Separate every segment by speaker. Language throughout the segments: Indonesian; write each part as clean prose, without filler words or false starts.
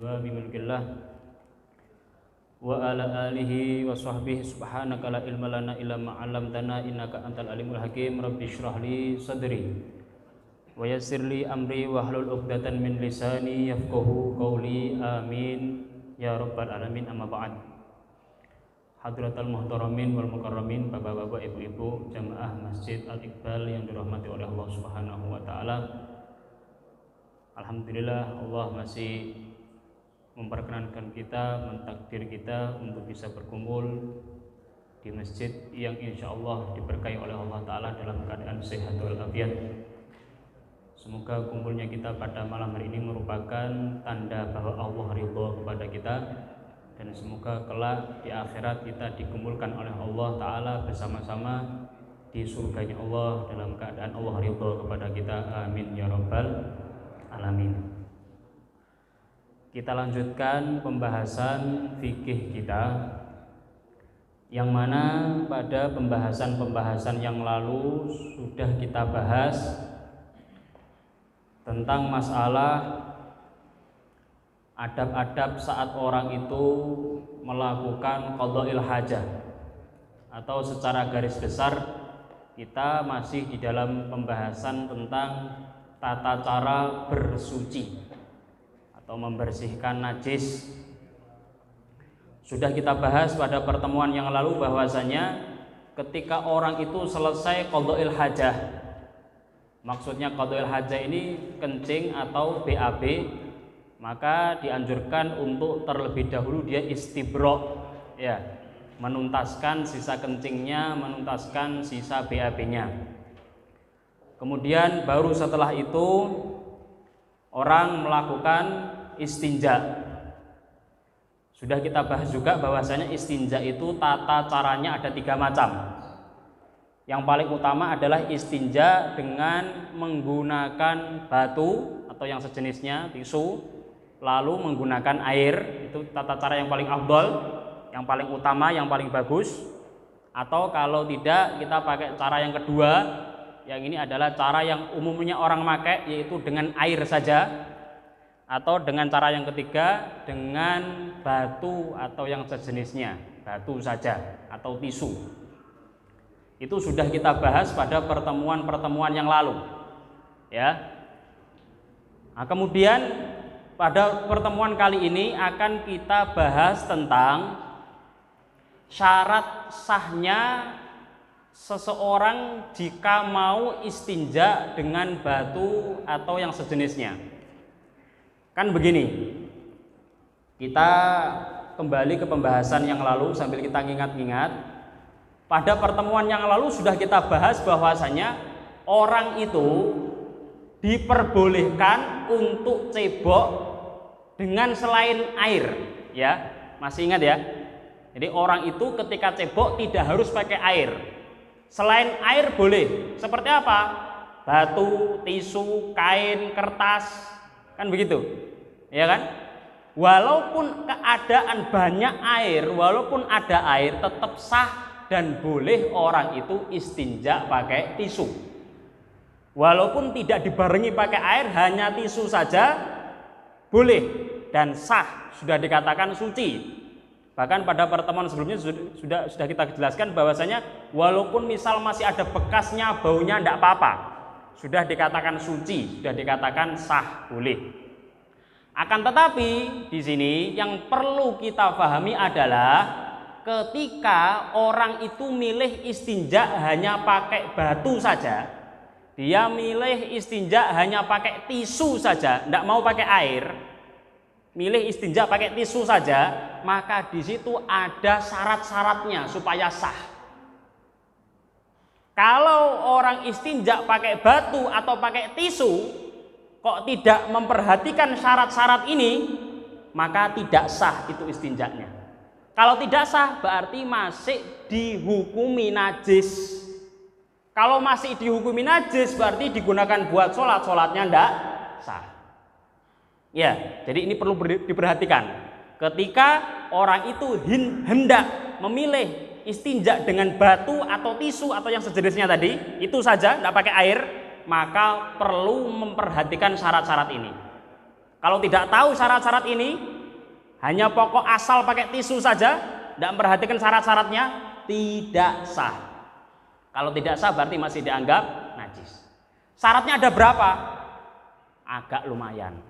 Speaker 1: wa bimilkillah wa ala alihi wa sahbihi subhanaka la ilma lana illa ma 'allamtana innaka antal alimul hakim. Rabbi shrah li sadri wa yassir li amri wahlul 'uqdatam min lisani yafqahu qawli. Amin ya rabbal alamin. Amma ba'd. Hadratal muhtaramin wal mukarramin, bapak-bapak, ibu-ibu, jamaah Masjid Al-Iqbal yang dirahmati oleh Allah Subhanahu wa taala. Alhamdulillah, Allah masih memperkenankan kita, mentakdir kita untuk bisa berkumpul di masjid yang insya Allah diberkahi oleh Allah Ta'ala dalam keadaan sehat walafiat. Semoga kumpulnya kita pada malam hari ini merupakan tanda bahwa Allah ridha kepada kita, dan semoga kelak di akhirat kita dikumpulkan oleh Allah Ta'ala bersama-sama di surganya Allah dalam keadaan Allah ridha kepada kita. Amin ya rabbal alamin. Kita lanjutkan pembahasan fikih kita, yang mana pada pembahasan-pembahasan yang lalu sudah kita bahas tentang masalah adab-adab saat orang itu melakukan qadha'il hajah, atau secara garis besar kita masih di dalam pembahasan tentang tata cara bersuci atau membersihkan najis. Sudah kita bahas pada pertemuan yang lalu bahwasanya ketika orang itu selesai qadha'il hajah, maksudnya qadha'il hajah ini kencing atau BAB, maka dianjurkan untuk terlebih dahulu dia istibro, ya, menuntaskan sisa kencingnya, menuntaskan sisa BAB-nya. Kemudian baru setelah itu orang melakukan istinja. Sudah kita bahas juga bahwasanya istinja itu tata caranya ada 3 macam. Yang paling utama adalah istinja dengan menggunakan batu atau yang sejenisnya, tisu, lalu menggunakan air. Itu tata cara yang paling afdol, yang paling utama, yang paling bagus. Atau kalau tidak, kita pakai cara yang kedua. Yang ini adalah cara yang umumnya orang pakai, yaitu dengan air saja, atau dengan cara yang ketiga dengan batu atau yang sejenisnya, batu saja atau tisu. Itu sudah kita bahas pada pertemuan-pertemuan yang lalu, ya. Nah, kemudian pada pertemuan kali ini akan kita bahas tentang syarat sahnya seseorang jika mau istinja dengan batu atau yang sejenisnya. Kan begini, kita kembali ke pembahasan yang lalu sambil kita ingat-ingat. Pada pertemuan yang lalu sudah kita bahas bahwasanya orang itu diperbolehkan untuk cebok dengan selain air, ya. Masih ingat ya? Jadi orang itu ketika cebok tidak harus pakai air. Selain air boleh. Seperti apa? Batu, tisu, kain, kertas, kan begitu, ya kan? Walaupun keadaan banyak air, walaupun ada air, tetap sah dan boleh orang itu istinja pakai tisu. Walaupun tidak dibarengi pakai air, hanya tisu saja boleh dan sah, sudah dikatakan suci. Bahkan pada pertemuan sebelumnya sudah kita jelaskan bahwasanya walaupun misal masih ada bekasnya, baunya, tidak apa-apa, sudah dikatakan suci, sudah dikatakan sah, boleh. Akan tetapi di sini yang perlu kita pahami adalah ketika orang itu milih istinja hanya pakai batu saja, dia milih istinja hanya pakai tisu saja, tidak mau pakai air, milih istinja pakai tisu saja, maka di situ ada syarat-syaratnya supaya sah. Kalau orang istinja pakai batu atau pakai tisu kok tidak memperhatikan syarat-syarat ini, maka tidak sah itu istinjanya. Kalau tidak sah berarti masih dihukumi najis. Kalau masih dihukumi najis berarti digunakan buat sholat, sholatnya tidak sah. Ya, jadi ini perlu diperhatikan. Ketika orang itu hendak memilih istinja dengan batu atau tisu atau yang sejenisnya tadi, itu saja, tidak pakai air, maka perlu memperhatikan syarat-syarat ini. Kalau tidak tahu syarat-syarat ini, hanya pokok asal pakai tisu saja, tidak memperhatikan syarat-syaratnya, tidak sah. Kalau tidak sah berarti masih dianggap najis. Syaratnya ada berapa? Agak lumayan.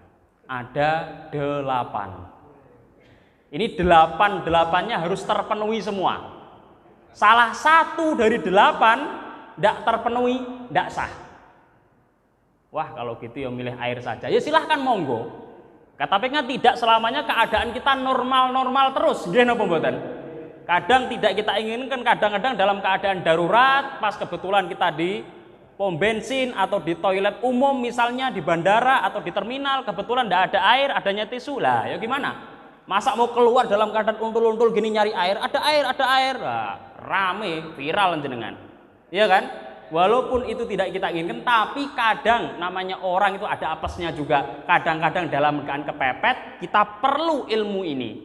Speaker 1: Ada 8. Ini 8-8-nya harus terpenuhi semua. Salah satu dari 8 tidak terpenuhi, tidak sah. Wah, kalau gitu ya milih air saja. Ya silahkan monggo. Tapi kan tidak selamanya keadaan kita normal-normal terus. Gimana pembuatan? Kadang tidak kita inginkan, kadang-kadang dalam keadaan darurat, pas kebetulan kita di pom bensin atau di toilet umum misalnya di bandara atau di terminal, kebetulan tidak ada air, adanya tisu. Lah, ya gimana? Masa mau keluar dalam keadaan untul-untul gini nyari air, ada air, ada air. Nah, rame, viral jenengan. Iya kan? Walaupun itu tidak kita inginkan, tapi kadang namanya orang itu ada apesnya juga. Kadang-kadang dalam keadaan kepepet, kita perlu ilmu ini.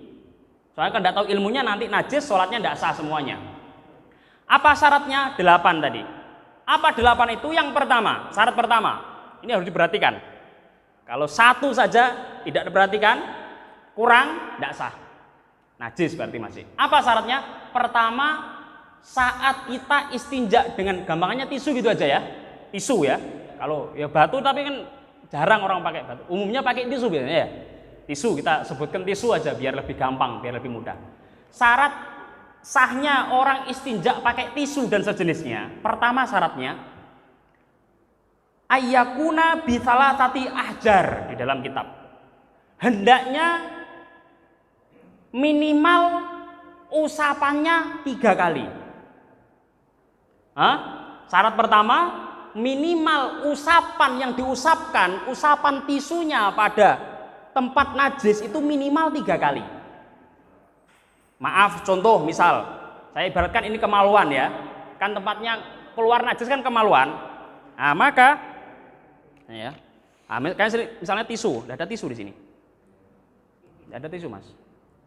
Speaker 1: Soalnya kan tidak tahu ilmunya nanti najis, sholatnya tidak sah semuanya. Apa syaratnya? 8 tadi. Apa 8 itu? Yang pertama, syarat pertama, ini harus diperhatikan. Kalau 1 saja tidak diperhatikan, kurang, tidak sah. Najis berarti masih. Apa syaratnya? Pertama, saat kita istinja dengan gampangannya tisu gitu aja ya, tisu ya. Kalau ya batu tapi kan jarang orang pakai batu. Umumnya pakai tisu biasanya ya. Tisu kita sebutkan tisu aja biar lebih gampang, biar lebih mudah. Syarat sahnya orang istinja pakai tisu dan sejenisnya. Pertama syaratnya ayyakuna bisalasati ahjar di dalam kitab. Hendaknya minimal usapannya 3 kali. Syarat pertama, minimal usapan yang diusapkan, usapan tisunya pada tempat najis itu minimal 3 kali. Maaf, contoh misal, saya ibaratkan ini kemaluan ya, kan tempatnya keluar najis kan kemaluan. Nah, maka, ya, misalnya tisu, tidak ada tisu di sini, tidak ada tisu mas,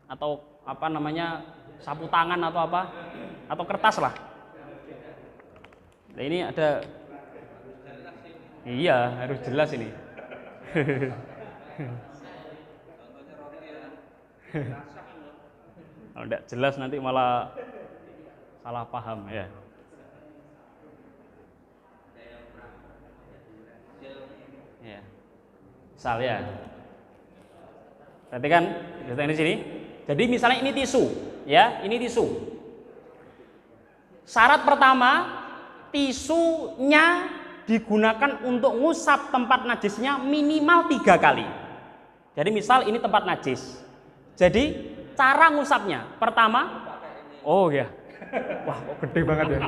Speaker 1: atau apa namanya sapu tangan atau apa, atau kertas lah. Nah, ini ada, iya harus jelas ini. Kalau tidak jelas nanti malah salah paham ya. Ya, misal ya. Perhatikan, di sini. Jadi misalnya ini tisu, ya, ini tisu. Syarat pertama, tisunya digunakan untuk ngusap tempat najisnya minimal 3 kali. Jadi misal ini tempat najis. Jadi cara ngusapnya pertama, oh ya, wah kok gede banget ya.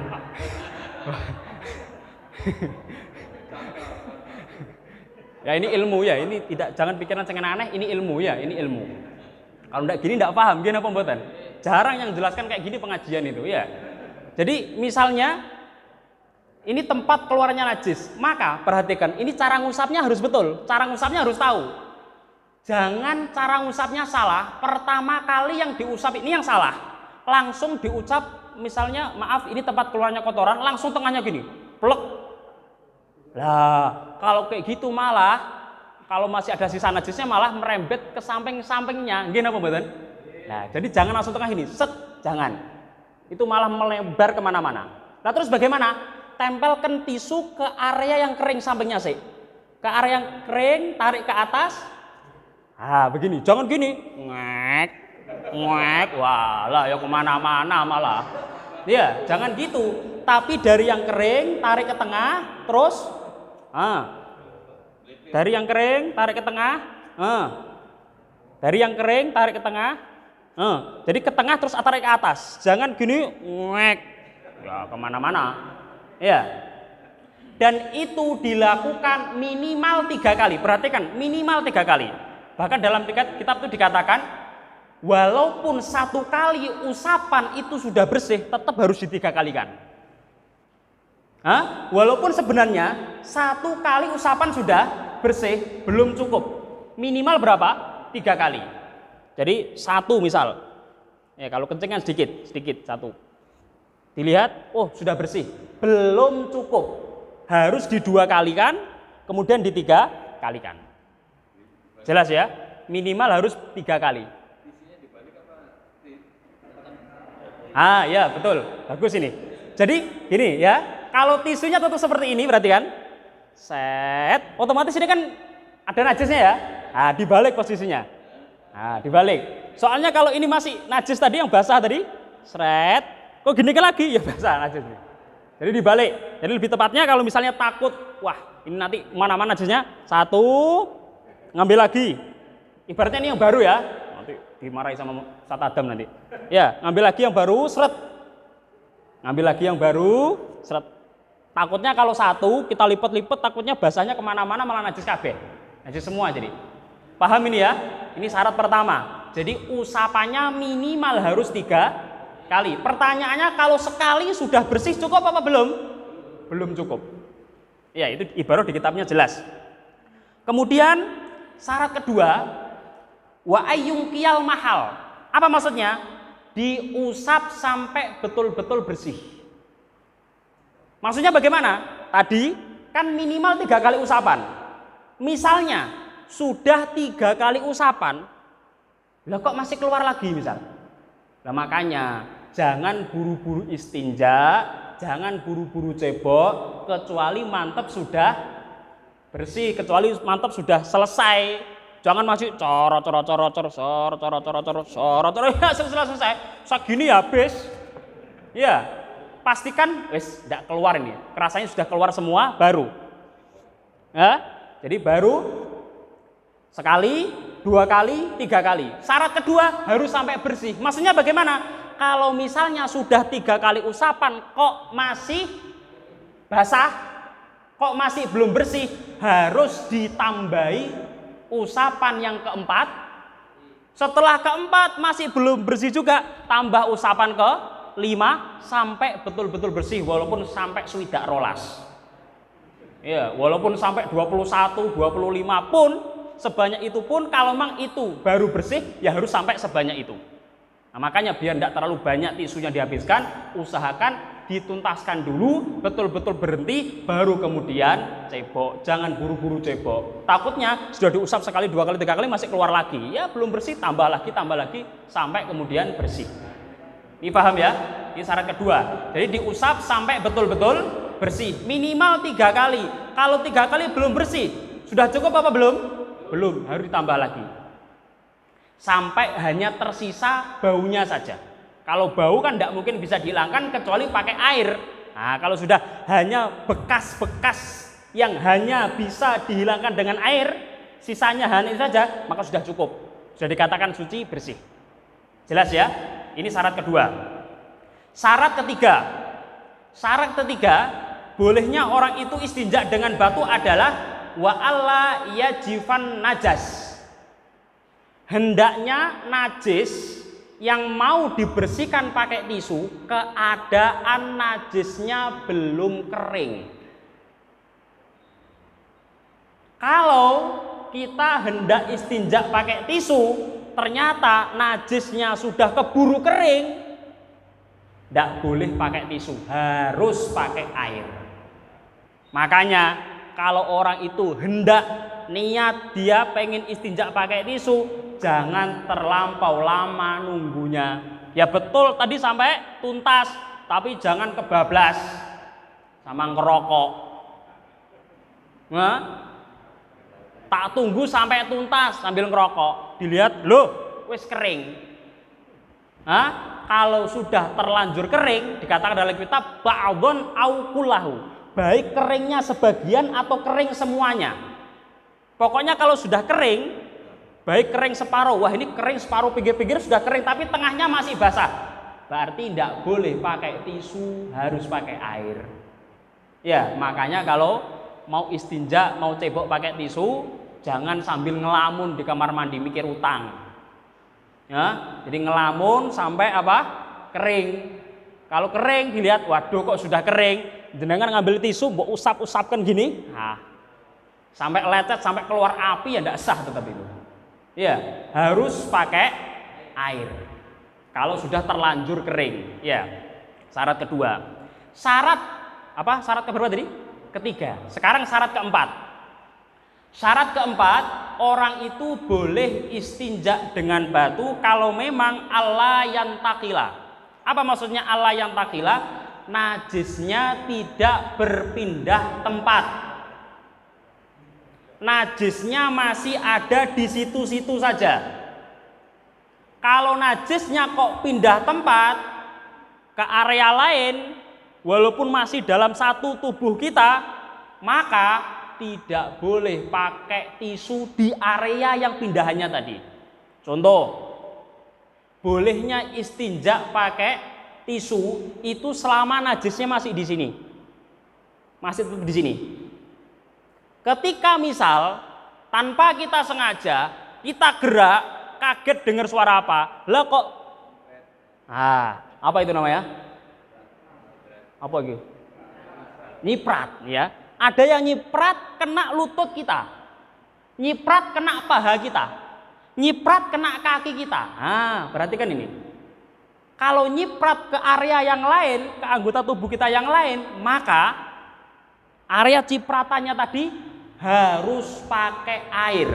Speaker 1: Ya ini ilmu ya, ini tidak, jangan pikiran yang aneh, ini ilmu ya, ini ilmu. Kalau enggak gini enggak paham, gimana pembuatan? Jarang yang jelaskan kayak gini pengajian itu ya. Jadi misalnya ini tempat keluarnya najis, maka perhatikan, ini cara ngusapnya harus betul, cara ngusapnya harus tahu. Jangan cara ngusapnya salah, pertama kali yang diusap ini yang salah. Langsung diucap, misalnya maaf ini tempat keluarnya kotoran, langsung tengahnya gini, plek. Lah, kalau kayak gitu malah, kalau masih ada sisa najisnya malah merembet ke samping-sampingnya, gini apa betul? Nah, jadi jangan langsung tengah ini, set, jangan. Itu malah melebar kemana-mana. Nah terus bagaimana? Tempelkan tisu ke area yang kering sampingnya sih. Ke area yang kering, tarik ke atas. Begini, jangan gini. Ngek, ngek, walah ya kemana-mana malah. Ya, jangan gitu. Tapi dari yang kering, tarik ke tengah, terus. Dari yang kering, tarik ke tengah. Dari yang kering, tarik ke tengah. Jadi ke tengah terus tarik ke atas. Jangan gini, ngek. Ya kemana-mana. Ya, dan itu dilakukan minimal 3 kali. Perhatikan, minimal 3 kali. Bahkan dalam kitab itu dikatakan, walaupun 1 kali usapan itu sudah bersih, tetap harus di 3 kalikan. Walaupun sebenarnya 1 kali usapan sudah bersih, belum cukup. Minimal berapa? 3 kali. Jadi 1 misal, ya kalau kencing kan sedikit 1. Dilihat, oh sudah bersih, belum cukup, harus di 2 kalikan, kemudian di 3 kalikan. Jelas ya, minimal harus 3 kali. Ah, ya betul. Bagus ini. Jadi gini ya, kalau tisunya tetap seperti ini berarti kan set, otomatis ini kan ada najisnya ya. Nah, dibalik posisinya. Nah, dibalik. Soalnya kalau ini masih najis tadi yang basah tadi, seret, kok gini kan lagi ya basah najisnya. Jadi dibalik. Jadi lebih tepatnya kalau misalnya takut, wah ini nanti mana-mana najisnya, satu, ngambil lagi. Ibaratnya ini yang baru ya, nanti dimarahi sama Ustaz Adam nanti. Ya, ngambil lagi yang baru, seret. Ngambil lagi yang baru, seret. Takutnya kalau satu kita lipat-lipat, takutnya basahnya kemana-mana malah najis kabeh. Najis semua jadi. Paham ini ya? Ini syarat pertama. Jadi usapannya minimal harus 3 kali. Pertanyaannya kalau sekali sudah bersih cukup apa belum? Belum cukup. Ya itu ibarat di kitabnya jelas. Kemudian syarat kedua, wa ayyungkiyal mahal. Apa maksudnya? Diusap sampai betul-betul bersih. Maksudnya bagaimana? Tadi kan minimal 3 kali usapan. Misalnya sudah 3 kali usapan, lah kok masih keluar lagi misal. Nah makanya jangan buru-buru istinja, jangan buru-buru cebok, kecuali mantep sudah bersih, kecuali mantep sudah selesai. Jangan masih coro ya selesai. Segini habis. Ya, pastikan wis enggak keluar ini. Kerasanya sudah keluar semua baru. Ya, jadi baru sekali, 2 kali, 3 kali. Syarat kedua harus sampai bersih. Maksudnya bagaimana? Kalau misalnya sudah 3 kali usapan kok masih basah, kok masih belum bersih, harus ditambahi usapan yang keempat. Setelah keempat masih belum bersih juga, tambah usapan ke-5 sampai betul-betul bersih, walaupun sampai swidak rolas. Ya, walaupun sampai 21, 25 pun, sebanyak itu pun kalau memang itu baru bersih, ya harus sampai sebanyak itu. Nah, makanya biar tidak terlalu banyak tisunya dihabiskan, usahakan dituntaskan dulu, betul-betul berhenti, baru kemudian cebok. Jangan buru-buru cebok. Takutnya sudah diusap sekali, 2 kali, 3 kali masih keluar lagi. Ya belum bersih, tambah lagi, sampai kemudian bersih. Ini paham ya? Ini syarat kedua. Jadi diusap sampai betul-betul bersih. Minimal 3 kali. Kalau 3 kali belum bersih, sudah cukup apa belum? Belum, harus ditambah lagi. Sampai hanya tersisa baunya saja. Kalau bau kan tidak mungkin bisa dihilangkan kecuali pakai air. Nah, kalau sudah hanya bekas-bekas yang hanya bisa dihilangkan dengan air, sisanya hanya itu saja, maka sudah cukup. Sudah dikatakan suci, bersih. Jelas ya? Ini syarat kedua. Syarat ketiga, bolehnya orang itu istinja dengan batu adalah wa alla yajifan najas. Hendaknya najis yang mau dibersihkan pakai tisu, keadaan najisnya belum kering. Kalau kita hendak istinja pakai tisu, ternyata najisnya sudah keburu kering, tidak boleh pakai tisu, harus pakai air. Makanya kalau orang itu hendak niat dia pengen istinja pakai tisu, jangan terlampau lama nunggunya. Ya betul tadi sampai tuntas, tapi jangan kebablas sama ngerokok. Nah, tak tunggu sampai tuntas sambil ngerokok, dilihat loh wis kering. Nah, kalau sudah terlanjur kering, dikatakan dalam kitab ba'dhon au kullahu, baik keringnya sebagian atau kering semuanya. Pokoknya kalau sudah kering, baik kering separuh, wah ini kering separuh, pinggir-pinggir sudah kering tapi tengahnya masih basah, berarti tidak boleh pakai tisu, harus pakai air. Ya, makanya kalau mau istinja, mau cebok pakai tisu, jangan sambil ngelamun di kamar mandi mikir utang. Ya, jadi ngelamun sampai apa? Kering. Kalau kering dilihat, waduh kok sudah kering, jenengan ngambil tisu, mbok usap-usapkan gini, nah, sampai lecet, sampai keluar api ya tidak sah tetap itu. Ya, harus pakai air. Kalau sudah terlanjur kering, ya. Syarat kedua. Syarat apa? Syarat keberapa tadi? Ketiga. Sekarang syarat keempat. Syarat keempat, orang itu boleh istinja dengan batu kalau memang Allah yang takila. Apa maksudnya Allah yang takila? Najisnya tidak berpindah tempat. Najisnya masih ada di situ-situ saja. Kalau najisnya kok pindah tempat ke area lain, walaupun masih dalam satu tubuh kita, maka tidak boleh pakai tisu di area yang pindahannya tadi. Contoh, bolehnya istinja pakai tisu itu selama najisnya masih di sini, masih tetap di sini. Ketika misal tanpa kita sengaja kita gerak, kaget dengar suara apa? Lah kok? Apa itu namanya? Apa gitu? Nyiprat ya. Ada yang nyiprat kena lutut kita. Nyiprat kena paha kita. Nyiprat kena kaki kita. Perhatikan ini. Kalau nyiprat ke area yang lain, ke anggota tubuh kita yang lain, maka area cipratannya tadi harus pakai air.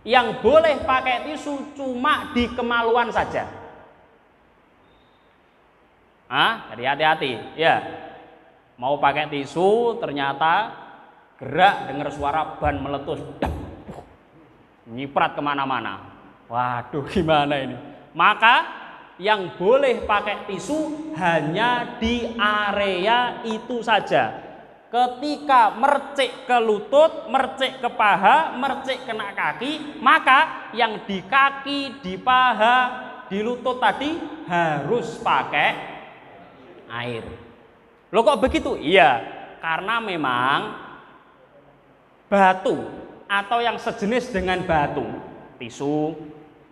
Speaker 1: Yang boleh pakai tisu cuma di kemaluan saja. Jadi hati-hati ya. Mau pakai tisu ternyata gerak dengar suara ban meletus, nyiprat kemana-mana. Waduh, gimana ini? Maka yang boleh pakai tisu hanya di area itu saja. Ketika mercik ke lutut, mercik ke paha, mercik kena kaki, maka yang di kaki, di paha, di lutut tadi harus pakai air. Loh kok begitu? Iya, karena memang batu atau yang sejenis dengan batu, tisu,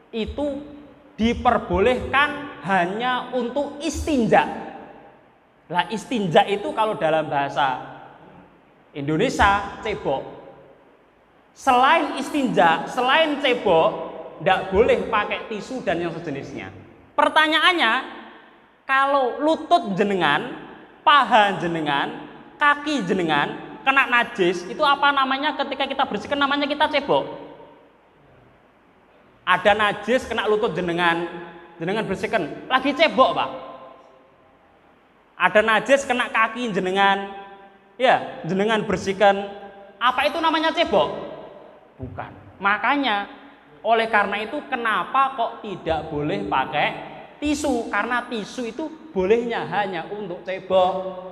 Speaker 1: itu diperbolehkan hanya untuk istinja. Lah istinja itu kalau dalam bahasa Indonesia cebok. Selain istinja, selain cebok, tidak boleh pakai tisu dan yang sejenisnya. Pertanyaannya, kalau lutut jenengan, paha jenengan, kaki jenengan kena najis, itu apa namanya ketika kita bersihkan? Namanya kita cebok. Ada najis kena lutut jenengan, jenengan bersihkan, lagi cebok Pak. Ada najis kena kaki jenengan, ya jenengan bersihkan, apa itu namanya cebok? Bukan. Makanya oleh karena itu kenapa kok tidak boleh pakai tisu? Karena tisu itu bolehnya hanya untuk cebok.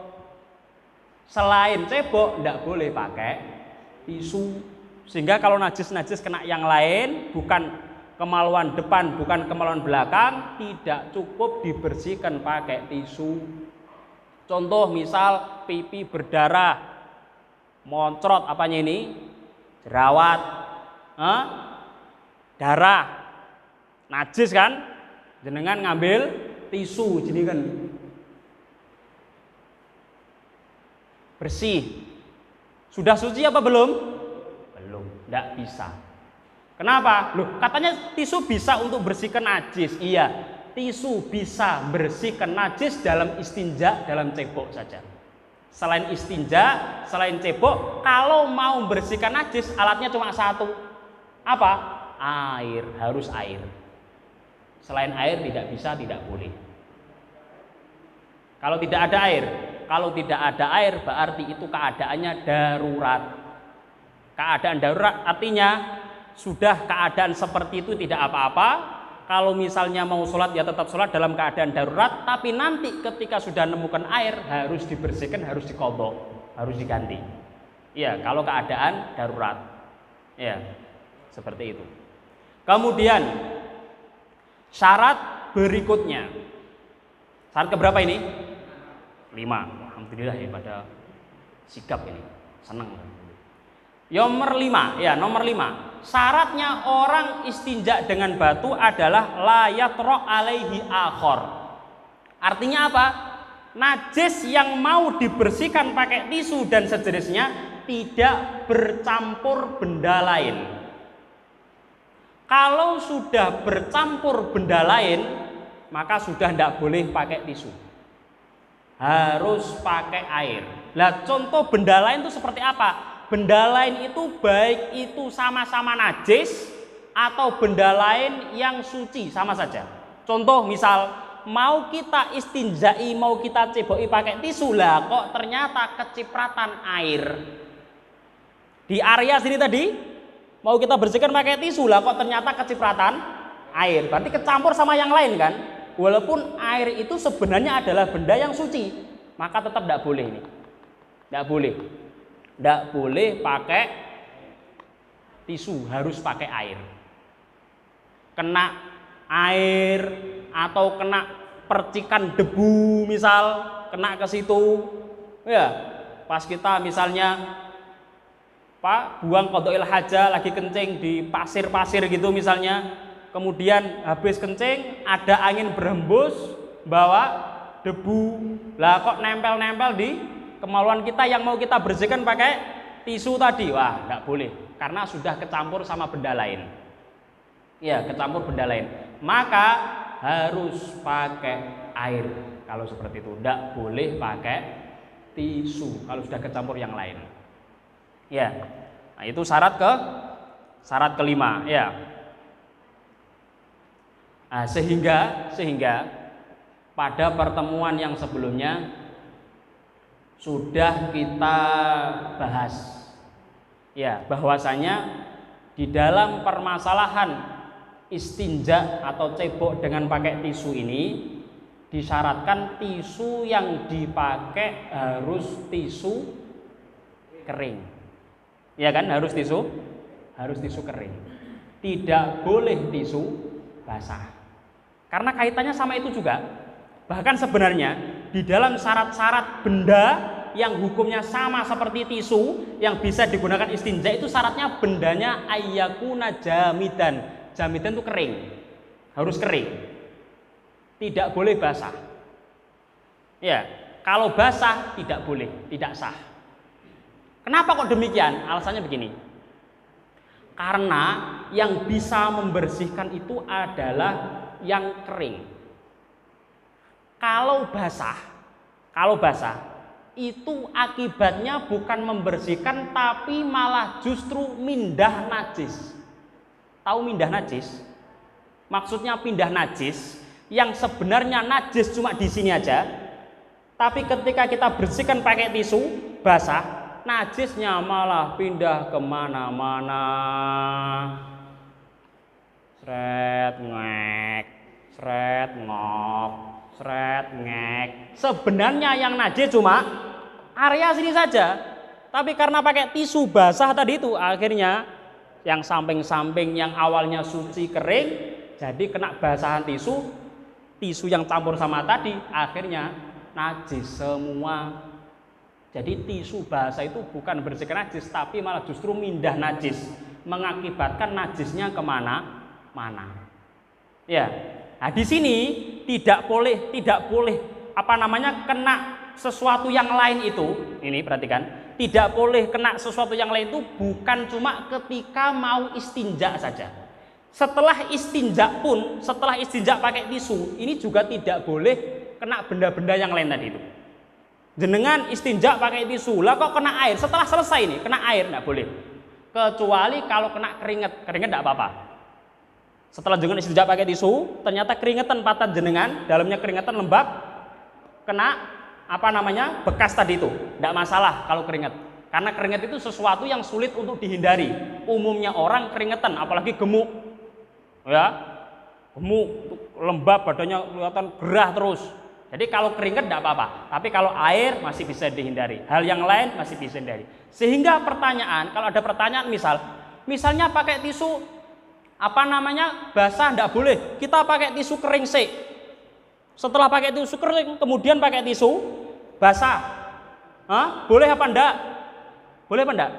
Speaker 1: Selain cebok tidak boleh pakai tisu. Sehingga kalau najis-najis kena yang lain, bukan kemaluan depan, bukan kemaluan belakang, tidak cukup dibersihkan pakai tisu. Contoh misal pipi berdarah, moncrot apanya ini? Jerawat, darah, najis kan? Jenengan ngambil tisu, jadi kan bersih. Sudah suci apa belum? Belum, tidak bisa. Kenapa? Loh, katanya tisu bisa untuk bersihkan najis. Iya, tisu bisa bersihkan najis dalam istinja, dalam cebok saja. Selain istinja, selain cebok, kalau mau bersihkan najis, alatnya cuma satu. Apa? Air, harus air. Selain air tidak bisa, tidak boleh. Kalau tidak ada air, berarti itu keadaannya darurat. Keadaan darurat artinya sudah keadaan seperti itu tidak apa-apa. Kalau misalnya mau sholat ya tetap sholat dalam keadaan darurat, tapi nanti ketika sudah menemukan air harus dibersihkan, harus dikodok, harus diganti. Ya, kalau keadaan darurat, ya seperti itu. Kemudian syarat berikutnya, syarat keberapa ini? 5. Alhamdulillah ya pada sikap ini, senang. Nomor 5, ya nomor 5. Syaratnya orang istinja dengan batu adalah la yatra alaihi akhor. Artinya apa? Najis yang mau dibersihkan pakai tisu dan sejenisnya tidak bercampur benda lain. Kalau sudah bercampur benda lain, maka sudah tidak boleh pakai tisu. Harus pakai air. Lah contoh benda lain itu seperti apa? Benda lain itu baik itu sama-sama najis atau benda lain yang suci sama saja. Contoh misal mau kita istinjai, mau kita ceboki pakai tisu lah, kok ternyata kecipratan air di area sini tadi, mau kita bersihkan pakai tisu lah, kok ternyata kecipratan air. Berarti kecampur sama yang lain kan? Walaupun air itu sebenarnya adalah benda yang suci, maka tetap tidak boleh ini. Tidak boleh pakai tisu, harus pakai air. Kena air atau kena percikan debu misal, kena ke situ, ya pas kita misalnya buang qadhaul hajah lagi kencing di pasir-pasir gitu misalnya, kemudian habis kencing ada angin berhembus bawa debu, lah kok nempel-nempel di kemaluan kita yang mau kita bersihkan pakai tisu tadi, wah nggak boleh karena sudah kecampur sama benda lain. Ya, kecampur benda lain, maka harus pakai air. Kalau seperti itu nggak boleh pakai tisu kalau sudah kecampur yang lain. Ya, nah itu syarat kelima, ya. Nah, sehingga pada pertemuan yang sebelumnya sudah kita bahas, ya, bahwasanya di dalam permasalahan istinja atau cebok dengan pakai tisu ini disyaratkan tisu yang dipakai harus tisu kering. Ya kan, harus tisu kering. Tidak boleh tisu basah. Karena kaitannya sama itu juga. Bahkan sebenarnya di dalam syarat-syarat benda yang hukumnya sama seperti tisu yang bisa digunakan istinja itu syaratnya bendanya ayyakuna jamidan. Jamidan itu kering. Harus kering. Tidak boleh basah. Ya, kalau basah tidak boleh, tidak sah. Kenapa kok demikian? Alasannya begini. Karena yang bisa membersihkan itu adalah yang kering. Kalau basah itu akibatnya bukan membersihkan tapi malah justru mindah najis. Tahu mindah najis? Maksudnya pindah najis yang sebenarnya najis cuma di sini aja. Tapi ketika kita bersihkan pakai tisu basah, najisnya malah pindah kemana-mana. Sret ngek, sret ngok, sret ngek. Sebenarnya yang najis cuma area sini saja. Tapi karena pakai tisu basah tadi itu, akhirnya yang samping-samping yang awalnya suci kering, jadi kena basahan tisu yang campur sama tadi, akhirnya najis semua. Jadi tisu basah itu bukan bersihkan najis, tapi malah justru mindah najis, mengakibatkan najisnya kemana-mana. Ya, nah di sini tidak boleh kena sesuatu yang lain itu. Ini perhatikan, tidak boleh kena sesuatu yang lain itu bukan cuma ketika mau istinja saja. Setelah istinja pakai tisu, ini juga tidak boleh kena benda-benda yang lain tadi itu. Jenengan istinja pakai tisu, lah kok kena air? Setelah selesai ini kena air, enggak boleh. Kecuali kalau kena keringat enggak apa-apa. Setelah jenengan istinja pakai tisu, ternyata keringetan patah jenengan, dalamnya keringetan lembab, kena bekas tadi itu, enggak masalah kalau keringat. Karena keringat itu sesuatu yang sulit untuk dihindari. Umumnya orang keringetan, apalagi gemuk, ya, gemuk, lembab, badannya kelihatan gerah terus. Jadi kalau keringat tidak apa-apa, tapi kalau air masih bisa dihindari. Hal yang lain masih bisa dihindari. Sehingga kalau ada pertanyaan misalnya pakai tisu basah tidak boleh. Kita pakai tisu kering sih. Setelah pakai tisu kering, kemudian pakai tisu basah. Boleh apa enggak? Boleh apa enggak?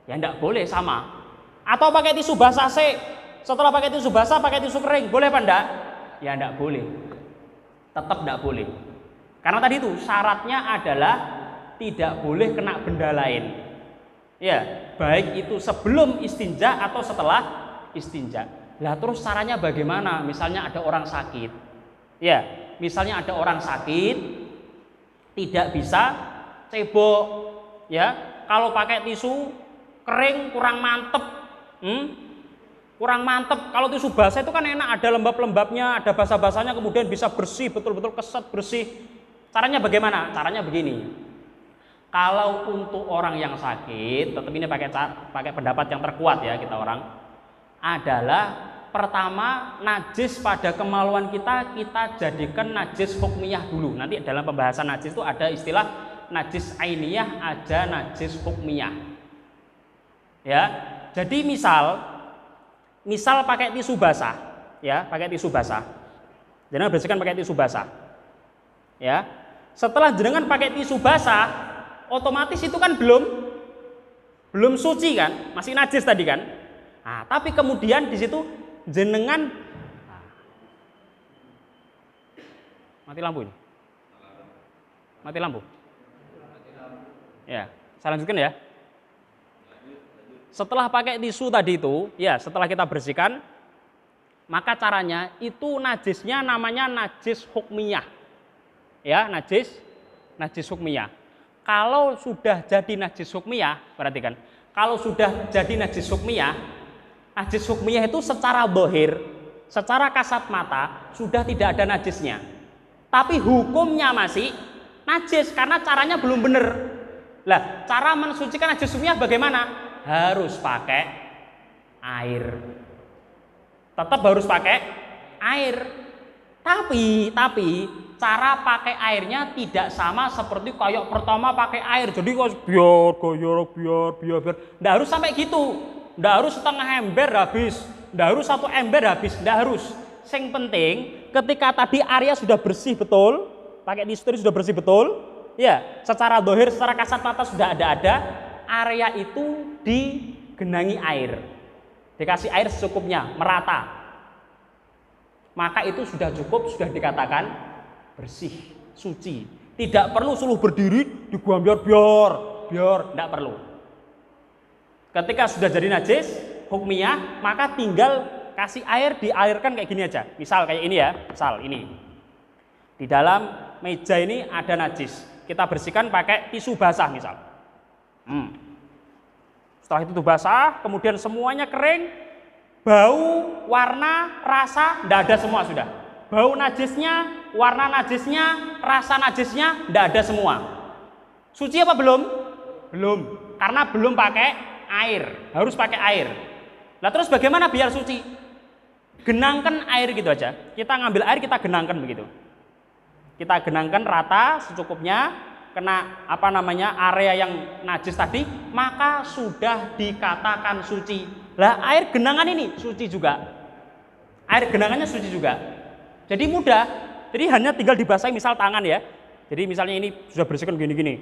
Speaker 1: Ya enggak boleh, sama. Atau pakai tisu basah sih. Setelah pakai tisu basah, pakai tisu kering, boleh apa enggak? Ya enggak boleh. Tetap tidak boleh. Karena tadi itu syaratnya adalah tidak boleh kena benda lain. Ya, baik itu sebelum istinja atau setelah istinja. Lah terus caranya bagaimana? Misalnya ada orang sakit. Ya, misalnya ada orang sakit tidak bisa cebok. Ya, kalau pakai tisu kering kurang mantep. kurang mantep. Kalau tisu basah itu kan enak, ada lembab-lembabnya, ada basah-basahnya, kemudian bisa bersih, betul-betul keset bersih. Caranya bagaimana? Caranya begini. Kalau untuk orang yang sakit, tetap ini pakai pendapat yang terkuat ya kita orang, adalah pertama najis pada kemaluan kita jadikan najis hukmiyah dulu. Nanti dalam pembahasan najis itu ada istilah najis ainiyah, ada najis hukmiyah. Ya, jadi misal pakai tisu basah, ya, pakai tisu basah. Jangan bersihkan pakai tisu basah. Ya. Setelah jenengan pakai tisu basah, otomatis itu kan belum suci kan, masih najis tadi kan. Nah, tapi kemudian di situ jenengan mati lampu ini. Mati lampu. Ya, saya lanjutkan ya. Setelah pakai tisu tadi itu, ya setelah kita bersihkan, maka caranya itu najisnya namanya najis hukmiyah. Ya, najis hukmiyah. Kalau sudah jadi najis hukmiyah, perhatikan. Kalau sudah jadi najis hukmiyah itu secara zahir, secara kasat mata sudah tidak ada najisnya. Tapi hukumnya masih najis karena caranya belum benar. Lah, cara mensucikan najis hukmiyah bagaimana? Harus pakai air. Tetap harus pakai air. Tapi cara pakai airnya tidak sama seperti kayak pertama pakai air. Jadi biar. Nggak harus sampai gitu. Nggak harus setengah ember habis. Nggak harus 1 ember habis. Nggak harus. Yang penting ketika tadi area sudah bersih betul, pakai tisu sudah bersih betul, ya secara zahir, secara kasat mata sudah ada, area itu digenangi air. Dikasih air secukupnya, merata. Maka itu sudah cukup, sudah dikatakan bersih, suci. Tidak perlu suluh berdiri digambar biar, tidak perlu. Ketika sudah jadi najis hukmiyah, maka tinggal kasih air, dialirkan kayak gini aja. Misal kayak ini ya, misal ini. Di dalam meja ini ada najis. Kita bersihkan pakai tisu basah misal. Setelah itu basah, kemudian semuanya kering. Bau, warna, rasa, tidak ada semua sudah. Bau najisnya, warna najisnya, rasa najisnya, tidak ada semua. Suci apa belum? Belum, karena belum pakai air. Harus pakai air. Nah terus bagaimana biar suci? Genangkan air gitu aja. Kita ngambil air, kita genangkan begitu. Kita genangkan rata secukupnya, kena area yang najis tadi, maka sudah dikatakan suci. Lah air genangan ini suci juga. Air genangannya suci juga. Jadi mudah. Jadi hanya tinggal dibasahi misal tangan ya. Jadi misalnya ini sudah bersihkan gini-gini.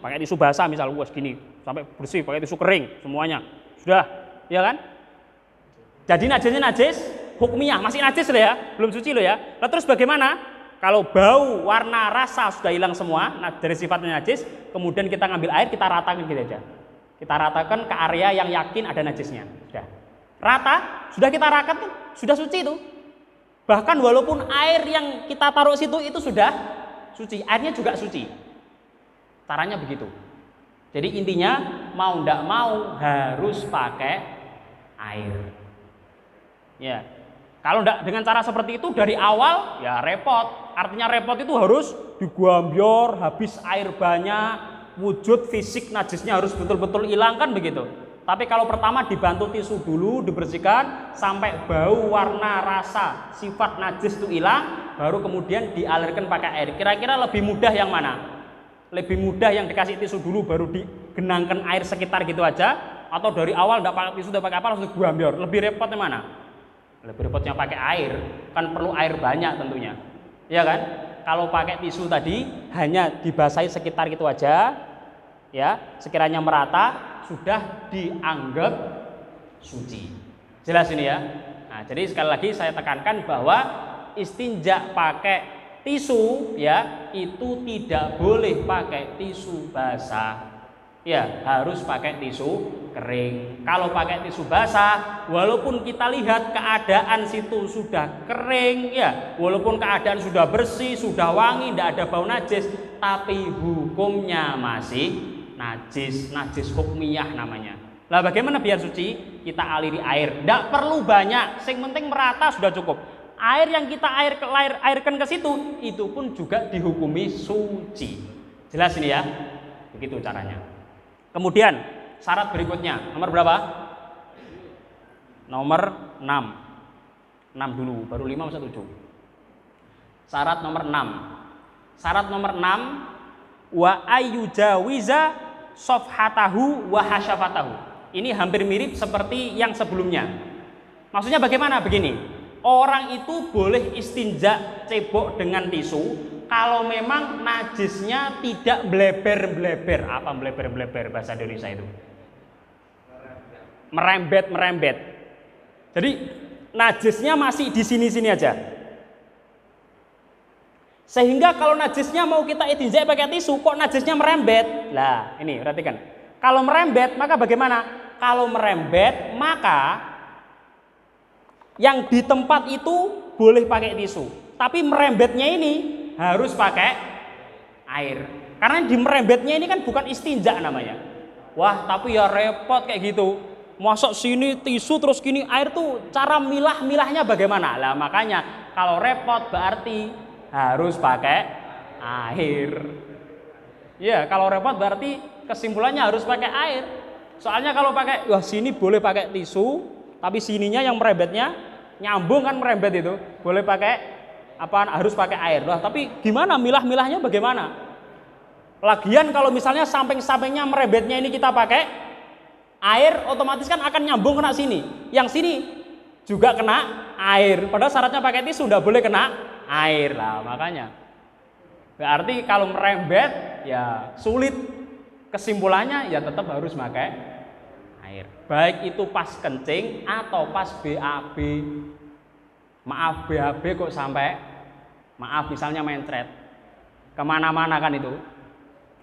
Speaker 1: Pakai tisu basah misal gini sampai bersih, pakai tisu kering semuanya. Sudah, ya kan? Jadi najisnya najis hukmiyah, masih najis loh ya, belum suci loh ya. Lah terus bagaimana? Kalau bau, warna, rasa sudah hilang semua, dari sifatnya najis, kemudian kita ngambil air, kita ratakan gitu aja. Kita ratakan ke area yang yakin ada najisnya. Sudah. Rata, sudah kita ratakan, sudah suci itu. Bahkan walaupun air yang kita taruh situ itu sudah suci, airnya juga suci. Caranya begitu. Jadi intinya mau ndak mau harus pakai air. Ya. Kalau ndak dengan cara seperti itu dari awal ya repot. Artinya repot itu harus digambar, habis air banyak. Wujud fisik najisnya harus betul-betul hilang kan begitu. Tapi kalau pertama dibantu tisu dulu, dibersihkan sampai bau, warna, rasa, sifat najis itu hilang, baru kemudian dialirkan pakai air. Kira-kira lebih mudah yang mana? Lebih mudah yang dikasih tisu dulu baru digenangkan air sekitar gitu aja, atau dari awal enggak pakai tisu, enggak pakai apa langsung digambar. Lebih repot yang mana? Lebih repotnya pakai air, kan perlu air banyak tentunya. Ya kan? Kalau pakai tisu tadi hanya dibasahi sekitar gitu aja, ya, sekiranya merata sudah dianggap suci. Jelas ini ya. Nah, jadi sekali lagi saya tekankan bahwa istinja pakai tisu ya itu tidak boleh pakai tisu basah. Ya, harus pakai tisu kering. Kalau pakai tisu basah, walaupun kita lihat keadaan situ sudah kering ya, walaupun keadaan sudah bersih, sudah wangi, tidak ada bau najis, tapi hukumnya masih najis hukmiyah namanya. Lah bagaimana biar suci? Kita aliri air. Tidak perlu banyak, yang penting merata sudah cukup. Air yang kita airkan ke situ, itu pun juga dihukumi suci. Jelas ini ya? Begitu caranya. Kemudian syarat berikutnya, nomor berapa? Nomor 6. 6 dulu, baru 5 masa 7. Syarat nomor 6. Syarat nomor 6, wa ayyujawiza sofhatahu wa hasyafatahu. Ini hampir mirip seperti yang sebelumnya. Maksudnya bagaimana? Begini, orang itu boleh istinja cebok dengan tisu kalau memang najisnya tidak bleber-bleber. Apa bleber-bleber bahasa Indonesia itu? Merembet-merembet. Jadi najisnya masih di sini-sini aja. Sehingga kalau najisnya mau kita istinja pakai tisu, kok najisnya merembet? Lah, ini perhatikan. Kalau merembet, maka bagaimana? Kalau merembet, maka yang di tempat itu boleh pakai tisu. Tapi merembetnya ini harus pakai air. Karena di merembetnya ini kan bukan istinja namanya. Wah, tapi ya repot kayak gitu. Masuk sini tisu terus gini air tuh cara milah-milahnya bagaimana? Lah makanya kalau repot berarti harus pakai air. Ya, kalau repot berarti kesimpulannya harus pakai air. Soalnya kalau pakai, wah sini boleh pakai tisu, tapi sininya yang merembetnya nyambung kan merembet itu, boleh pakai apa? Harus pakai air. Loh, tapi gimana milah-milahnya bagaimana? Lagian kalau misalnya samping-sampingnya merembetnya ini kita pakai air, otomatis kan akan nyambung kena sini. Yang sini juga kena air. Padahal syaratnya pakai tisu, sudah boleh kena air lah. Makanya berarti kalau merembet ya sulit. Kesimpulannya ya tetap harus pakai air. Baik itu pas kencing atau pas BAB. Maaf BAB kok sampai, maaf misalnya mencret kemana-mana kan itu.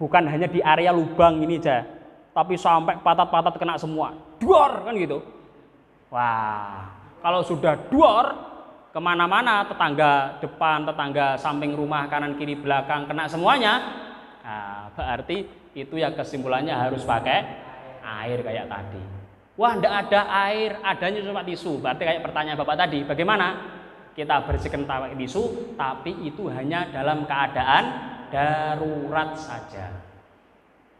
Speaker 1: Bukan hanya di area lubang ini aja, tapi sampai patat-patat kena semua. Duor kan gitu. Wah, kalau sudah duor kemana-mana, tetangga depan, tetangga samping rumah, kanan kiri belakang kena semuanya. Nah, berarti itu ya kesimpulannya harus pakai air kayak tadi. Wah, enggak ada air, adanya cuma tisu. Berarti kayak pertanyaan Bapak tadi, bagaimana? Kita bersihkan pakai tisu, tapi itu hanya dalam keadaan darurat saja.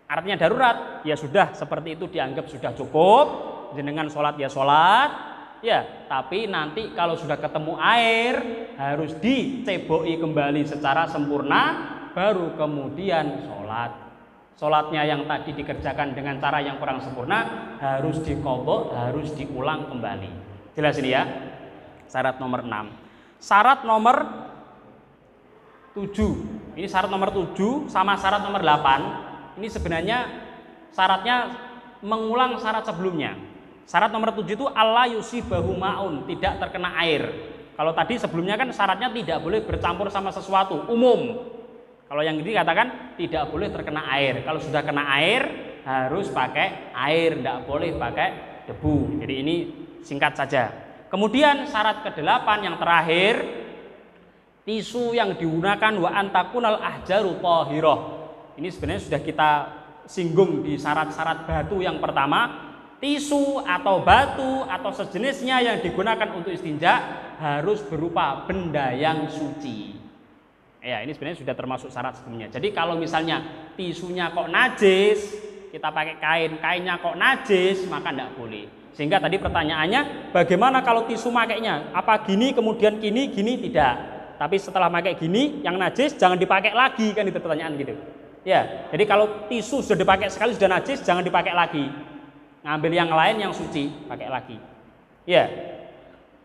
Speaker 1: Artinya darurat, ya sudah seperti itu dianggap sudah cukup. Jenengan sholat ya sholat, ya. Tapi nanti kalau sudah ketemu air harus diceboki kembali secara sempurna, baru kemudian sholat. Sholatnya yang tadi dikerjakan dengan cara yang kurang sempurna harus diqadha, harus diulang kembali. Jelas ini ya? Syarat nomor 6. Syarat nomor 7. Ini syarat nomor 7 sama syarat nomor 8. Ini sebenarnya syaratnya mengulang syarat sebelumnya. Syarat nomor 7 itu alla yusibahu ma'un, tidak terkena air. Kalau tadi sebelumnya kan syaratnya tidak boleh bercampur sama sesuatu, umum. Kalau yang ini katakan tidak boleh terkena air. Kalau sudah kena air harus pakai air, tidak boleh pakai debu. Jadi ini singkat saja. Kemudian syarat ke-8 yang terakhir, tisu yang digunakan wa antakunal ahjaru thahirah. Ini sebenarnya sudah kita singgung di syarat-syarat batu yang pertama. Tisu atau batu atau sejenisnya yang digunakan untuk istinja harus berupa benda yang suci. Ya, ini sebenarnya sudah termasuk syarat sebelumnya. Jadi kalau misalnya tisunya kok najis, kita pakai kain, kainnya kok najis, maka tidak boleh. Sehingga tadi pertanyaannya, bagaimana kalau tisu makainya? Apa gini kemudian gini tidak? Tapi setelah pakai gini, yang najis jangan dipakai lagi, kan itu pertanyaan gitu. Ya, jadi kalau tisu sudah dipakai sekali sudah najis, jangan dipakai lagi. Ngambil yang lain yang suci, pakai lagi. Ya.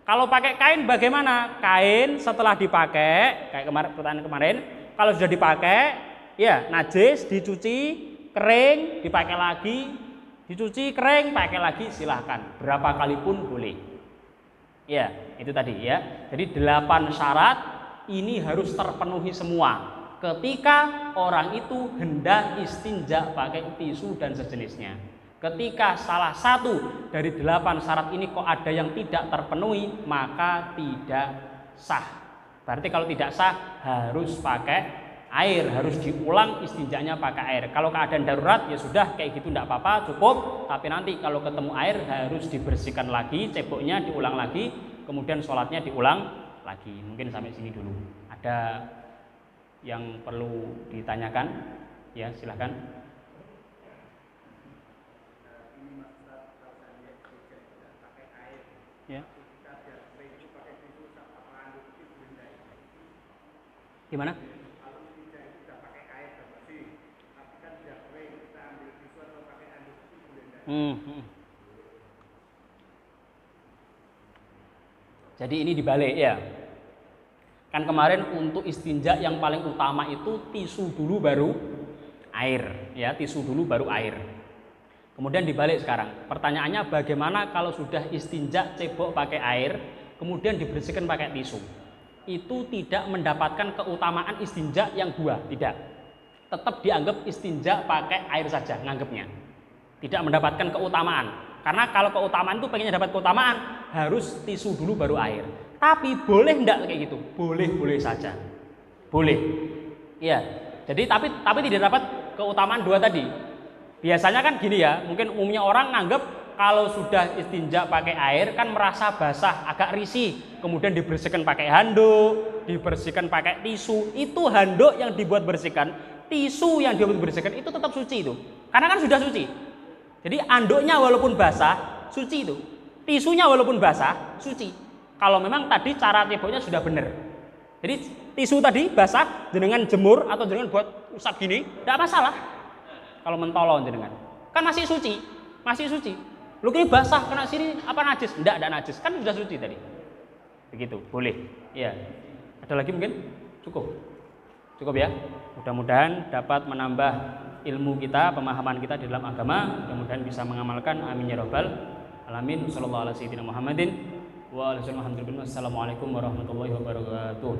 Speaker 1: Kalau pakai kain bagaimana? Kain setelah dipakai, kayak pertanyaan kemarin, kalau sudah dipakai, ya najis, dicuci, kering, dipakai lagi, dicuci, kering, pakai lagi, silahkan. Berapa kali pun boleh. Ya, itu tadi ya. Jadi 8 syarat ini harus terpenuhi semua. Ketika orang itu hendak istinja pakai tisu dan sejenisnya. Ketika salah satu dari 8 syarat ini kok ada yang tidak terpenuhi, maka tidak sah. Berarti kalau tidak sah harus pakai air, harus diulang istinjanya pakai air. Kalau keadaan darurat ya sudah kayak gitu tidak apa-apa, cukup. Tapi nanti kalau ketemu air harus dibersihkan lagi, ceboknya diulang lagi, kemudian sholatnya diulang lagi. Mungkin sampai sini dulu. Ada yang perlu ditanyakan? Ya silahkan. Ya. Gimana? Jadi ini dibalik ya. Kan kemarin untuk istinja yang paling utama itu tisu dulu baru air, ya, tisu dulu baru air. Kemudian dibalik sekarang. Pertanyaannya bagaimana kalau sudah istinja cebok pakai air, kemudian dibersihkan pakai tisu? Itu tidak mendapatkan keutamaan istinja yang dua, tidak. Tetap dianggap istinja pakai air saja, nganggapnya. Tidak mendapatkan keutamaan. Karena kalau keutamaan itu pengennya dapat keutamaan, harus tisu dulu baru air. Tapi boleh enggak kayak gitu? Boleh saja. Boleh. Iya. Jadi tapi tidak dapat keutamaan dua tadi. Biasanya kan gini ya, mungkin umumnya orang nganggap kalau sudah istinja pakai air kan merasa basah, agak risih. Kemudian dibersihkan pakai handuk, dibersihkan pakai tisu. Itu handuk yang dibuat bersihkan, tisu yang dibuat bersihkan itu tetap suci itu. Karena kan sudah suci. Jadi anduknya walaupun basah, suci itu. Tisunya walaupun basah, suci. Kalau memang tadi cara ceboknya sudah benar. Jadi tisu tadi basah, jenengan jemur atau jenengan buat usap gini, tidak masalah. Kalau mentolong jenengan, kan masih suci, masih suci. Lu ini basah kena sini apa najis? Tidak najis, kan sudah suci tadi. Begitu, boleh. Iya. Ada lagi mungkin? Cukup ya. Mudah-mudahan dapat menambah ilmu kita, pemahaman kita di dalam agama. Mudah-mudahan bisa mengamalkan. Amin ya rabbal alamin. Sallallahu alaihi wasallam Muhammadin wa alihi wasallam. Assalamualaikum warahmatullahi wabarakatuh.